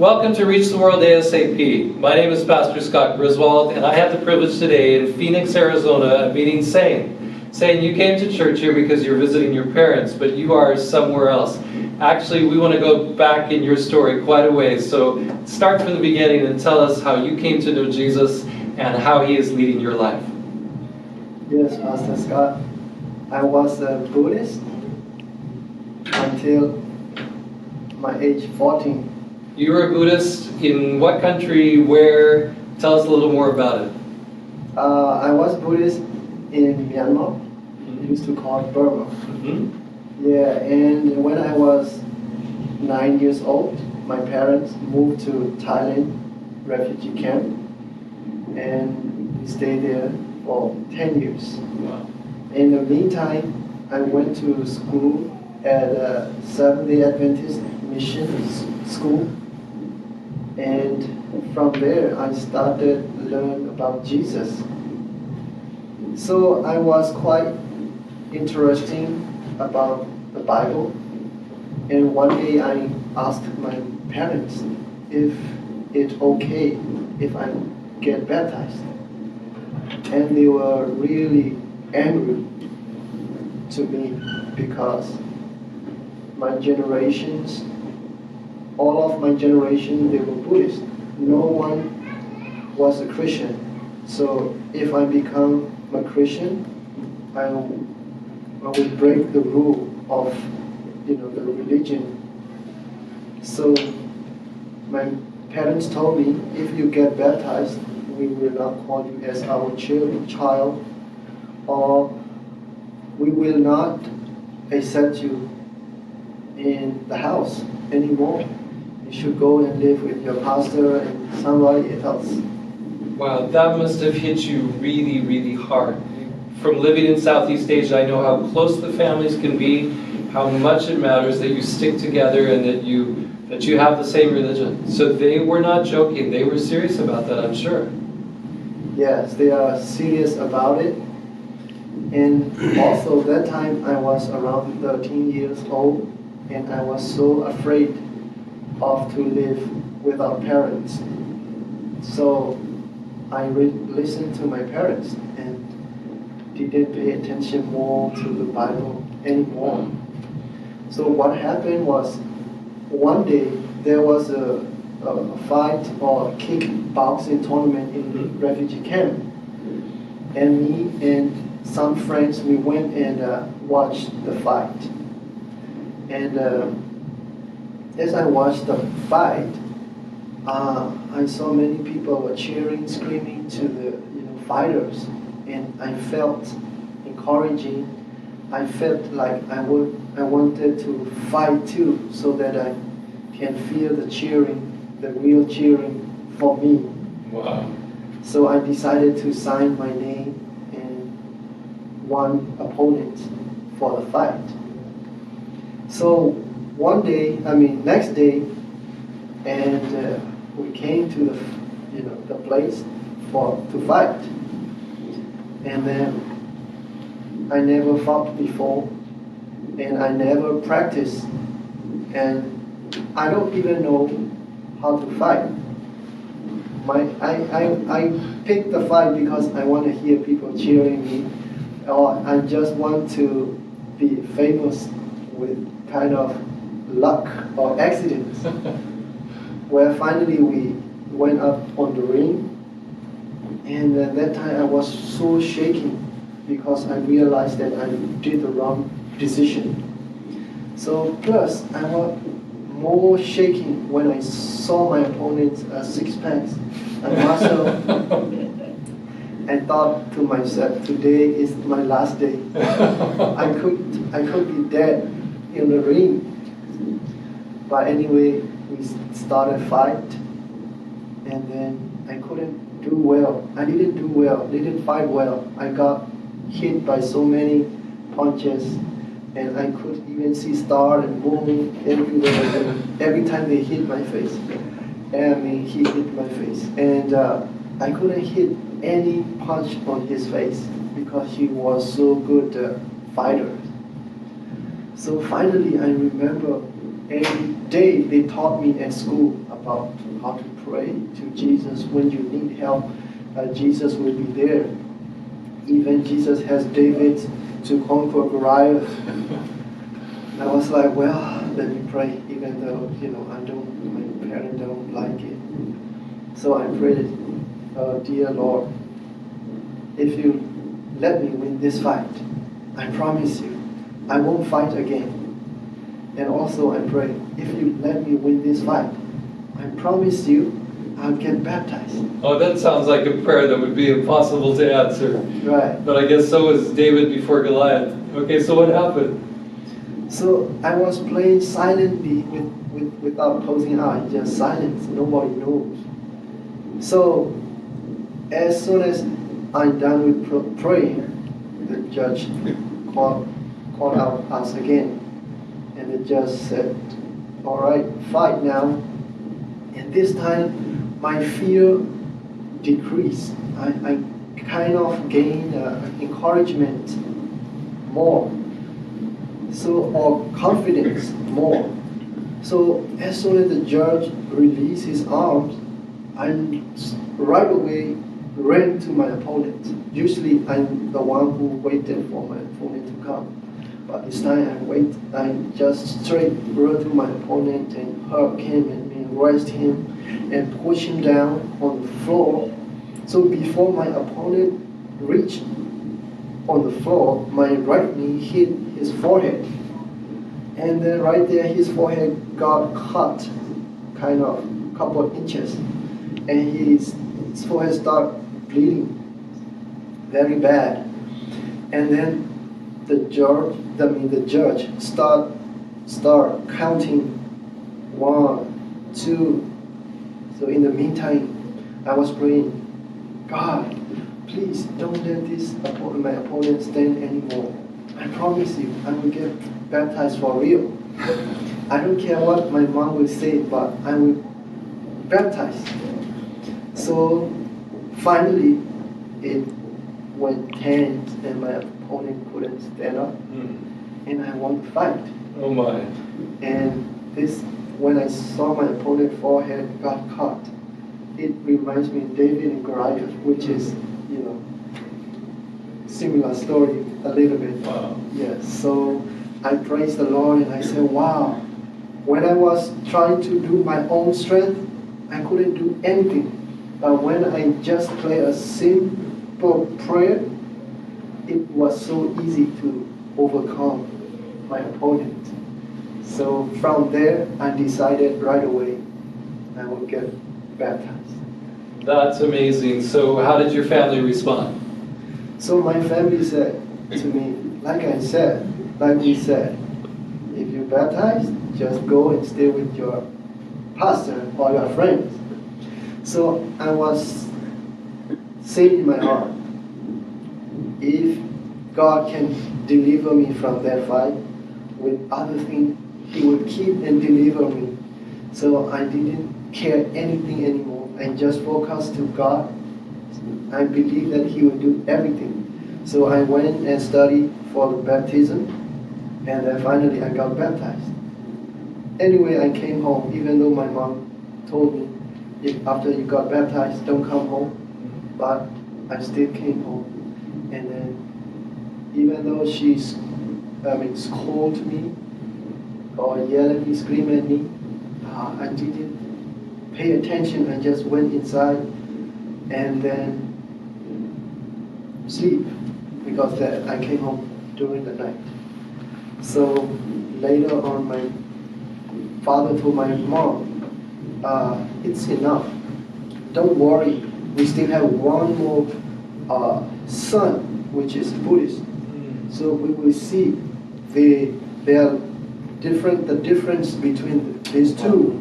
Welcome to Reach the World ASAP. My name is Pastor Scott Griswold, and I have the privilege today in Phoenix, Arizona, of meeting Sane. Sane, you came to church here because you're visiting your parents, but you are somewhere else. Actually, we want to go back in your story quite a ways, so start from the beginning and tell us how you came to know Jesus and how he is leading your life. Yes, Pastor Scott. I was a Buddhist until my age 14. You were a Buddhist in what country, where? Tell us a little more about it. I was Buddhist in Myanmar. Used to call it Burma. Yeah, and when I was 9 years old, my parents moved to Thailand refugee camp, and we stayed there for 10 years. Wow. In the meantime, I went to school at a Seventh-day Adventist mission school, and from there I started to learn about Jesus. So I was quite interested about the Bible, and one day I asked my parents if it's okay if I get baptized, and they were really angry to me because my generations, all of my generation, they were Buddhist. No one was a Christian. So if I become a Christian, I will break the rule of the religion. So my parents told me, if you get baptized, we will not call you as our child, or we will not accept you in the house anymore. You should go and live with your pastor and somebody else. Wow, that must have hit you really, really hard. From living in Southeast Asia, I know how close the families can be, how much it matters that you stick together and that you have the same religion. So they were not joking, they were serious about that, I'm sure. Yes, they are serious about it. And also that time I was around 13 years old, and I was so afraid of to live without parents. So I listened to my parents and didn't pay attention more to the Bible anymore. So what happened was, one day there was a fight or a kickboxing tournament in the refugee camp, and me and some friends, we went and watched the fight. And as I watched the fight, I saw many people were cheering, screaming to the fighters, and I felt encouraging. I felt like I wanted to fight too, so that I can feel the cheering, the real cheering for me. Wow. So I decided to sign my name and one opponent for the fight. So next day, and we came to the place to fight, and then I never fought before, and I never practiced, and I don't even know how to fight. I picked the fight because I want to hear people cheering me, or I just want to be famous with kind of luck or accidents. Where finally we went up on the ring, and at that time I was so shaking because I realized that I did the wrong decision. So plus I was more shaking when I saw my opponent's six-packs and muscle. I thought to myself, today is my last day. I could be dead in the ring. But anyway, we started fight, and then I couldn't do well. I didn't do well, didn't fight well. I got hit by so many punches, and I could even see stars and boom everywhere. Every time they hit my face, he hit my face, and I couldn't hit any punch on his face because he was so good fighter. So finally, I remember Every day they taught me at school about how to pray to Jesus. When you need help, Jesus will be there. Even Jesus has David to conquer Goliath. I was like, well, let me pray, even though, my parents don't like it. So I prayed, dear Lord, if you let me win this fight, I promise you, I won't fight again. And also I pray, if you let me win this fight, I promise you, I'll get baptized. Oh, that sounds like a prayer that would be impossible to answer. Right. But I guess so was David before Goliath. Okay, so what happened? So I was praying silently without closing eyes, just silence, nobody knows. So as soon as I'm done with praying, the judge called out us again. And the judge said, all right, fight now. And this time, my fear decreased. I kind of gained encouragement more. Or confidence more. So as soon as the judge released his arms, I right away ran to my opponent. Usually I'm the one who waited for my opponent to come. But this time I just straight run to my opponent and hug him and raised him and push him down on the floor. So before my opponent reached on the floor, my right knee hit his forehead. And then right there his forehead got cut, kind of a couple of inches. And his forehead started bleeding very bad. And then the judge start counting 1, 2. So in the meantime, I was praying, God, please don't let my opponent stand anymore. I promise you, I will get baptized for real. I don't care what my mom will say, but I will baptize. So finally, it went tense and my opponent couldn't stand up, and I won the fight. Oh my. And when I saw my opponent's forehead got cut, it reminds me of David and Goliath, which is, similar story a little bit. Wow. Yes, so I praised the Lord and I said, wow, when I was trying to do my own strength, I couldn't do anything. But when I just pray a simple prayer, it was so easy to overcome my opponent. So from there, I decided right away I will get baptized. That's amazing. So how did your family respond? So my family said to me, like we said, if you're baptized, just go and stay with your pastor or your friends. So I was saying in my heart, if God can deliver me from that fight with other things, He will keep and deliver me. So I didn't care anything anymore. I just focused to God. I believe that He will do everything. So I went and studied for the baptism, and then finally I got baptized. Anyway, I came home, even though my mom told me, if after you got baptized, don't come home. But I still came home. And then, even though she scolded me, or yelled at me, screamed at me, I didn't pay attention. I just went inside and then sleep, because I came home during the night. So later on, my father told my mom, it's enough. Don't worry. We still have one more son, which is Buddhist. So we will see the difference between these two.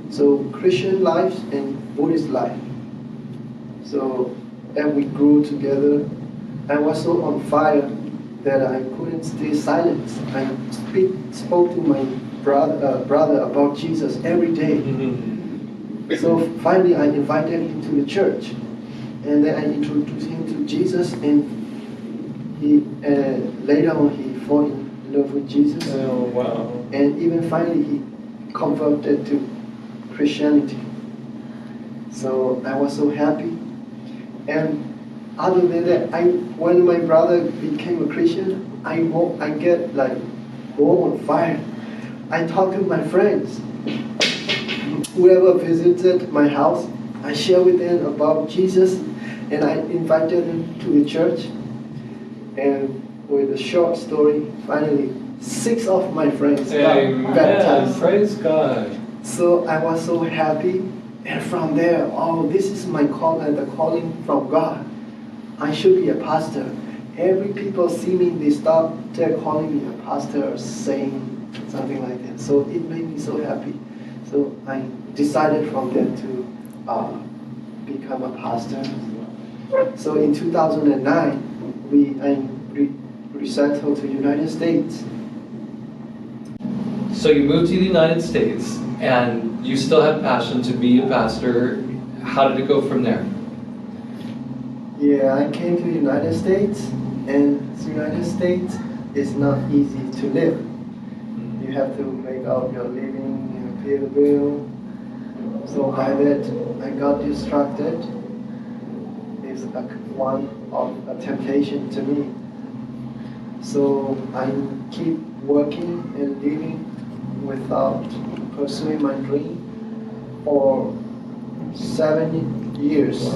So Christian life and Buddhist life. So as we grew together, I was so on fire that I couldn't stay silent. I spoke to my brother about Jesus every day. So finally I invited him to the church, and then I introduced him to Jesus, and he later on he fell in love with Jesus. Oh wow. And even finally converted to Christianity. So I was so happy. And other than that, when my brother became a Christian, I get like more on fire. I talk to my friends. Whoever visited my house, I share with them about Jesus, and I invited them to the church. And with a short story, finally, 6 of my friends got baptized. Praise God. So I was so happy, and from there, this is my call and the calling from God. I should be a pastor. Every people see me, they started calling me a pastor or saying something like that. So it made me so happy. So I decided from there to become a pastor. So in 2009, I resettled to United States. So you moved to the United States, and you still had passion to be a pastor. How did it go from there? Yeah, I came to the United States, and the United States is not easy to live. You have to make out your living, pay the bill. So by that, I got distracted. It's like one of a temptation to me. So I keep working and living without pursuing my dream for 7 years.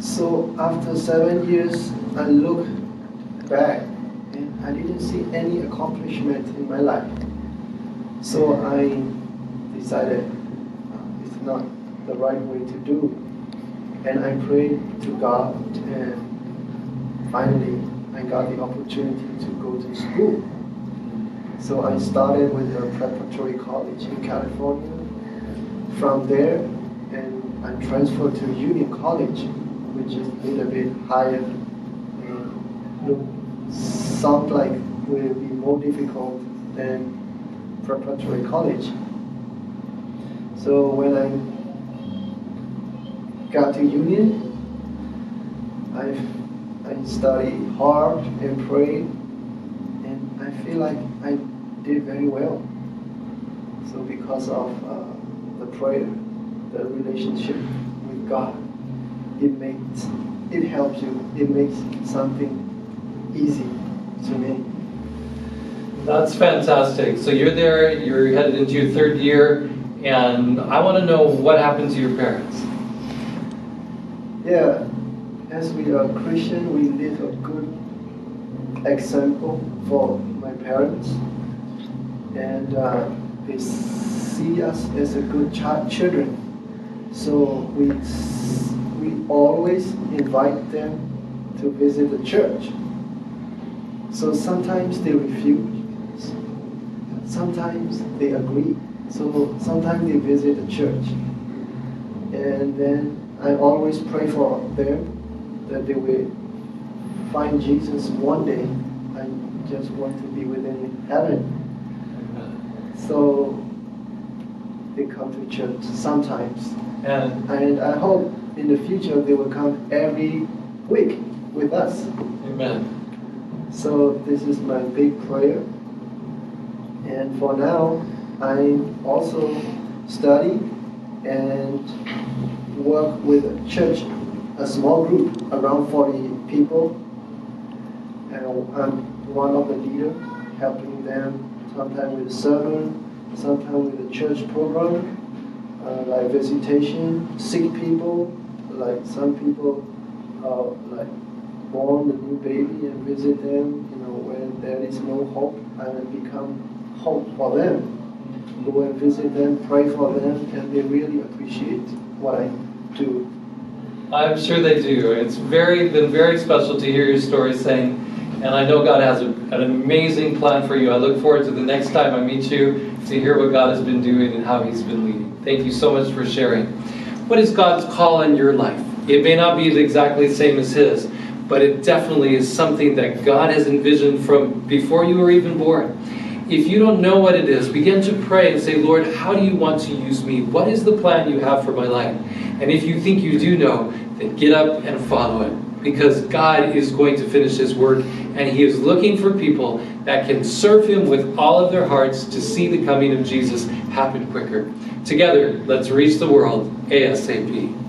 So after 7 years, I look back and I didn't see any accomplishment in my life. So I decided it's not the right way to do. And I prayed to God, and finally I got the opportunity to go to school. So I started with a preparatory college in California. From there, and I transferred to Union College, which is a little bit higher and sounds like will be more difficult than preparatory college. So when I got to Union, I studied hard and prayed, and I feel like I did very well. So because of the prayer, the relationship with God, it helps you. It makes something easy to me. That's fantastic. So you're there, you're headed into your 3rd year, and I want to know what happened to your parents. Yeah, as we are Christian, we live a good example for my parents, and they see us as a good children. So we always invite them to visit the church. So sometimes they refuse, sometimes they agree. So sometimes they visit the church, and then I always pray for them that they will find Jesus one day. I just want to be with them in heaven. So they come to church sometimes. And I hope in the future they will come every week with us. Amen. So this is my big prayer. And for now, I also study and work with a church, a small group, around 40 people. And I'm one of the leaders, helping them sometimes with sermon, sometimes with the church program, like visitation, sick people, like some people like born a new baby and visit them, when there is no hope, I will become hope for them. Go and visit them, pray for them, and they really appreciate what I do. I'm sure they do. It's been very special to hear your story, saying, and I know God has an amazing plan for you. I look forward to the next time I meet you to hear what God has been doing and how He's been leading. Thank you so much for sharing. What is God's call in your life? It may not be exactly the same as His, but it definitely is something that God has envisioned from before you were even born. If you don't know what it is, begin to pray and say, Lord, how do you want to use me? What is the plan you have for my life? And if you think you do know, then get up and follow it, because God is going to finish His work and He is looking for people that can serve Him with all of their hearts to see the coming of Jesus happen quicker. Together, let's reach the world ASAP.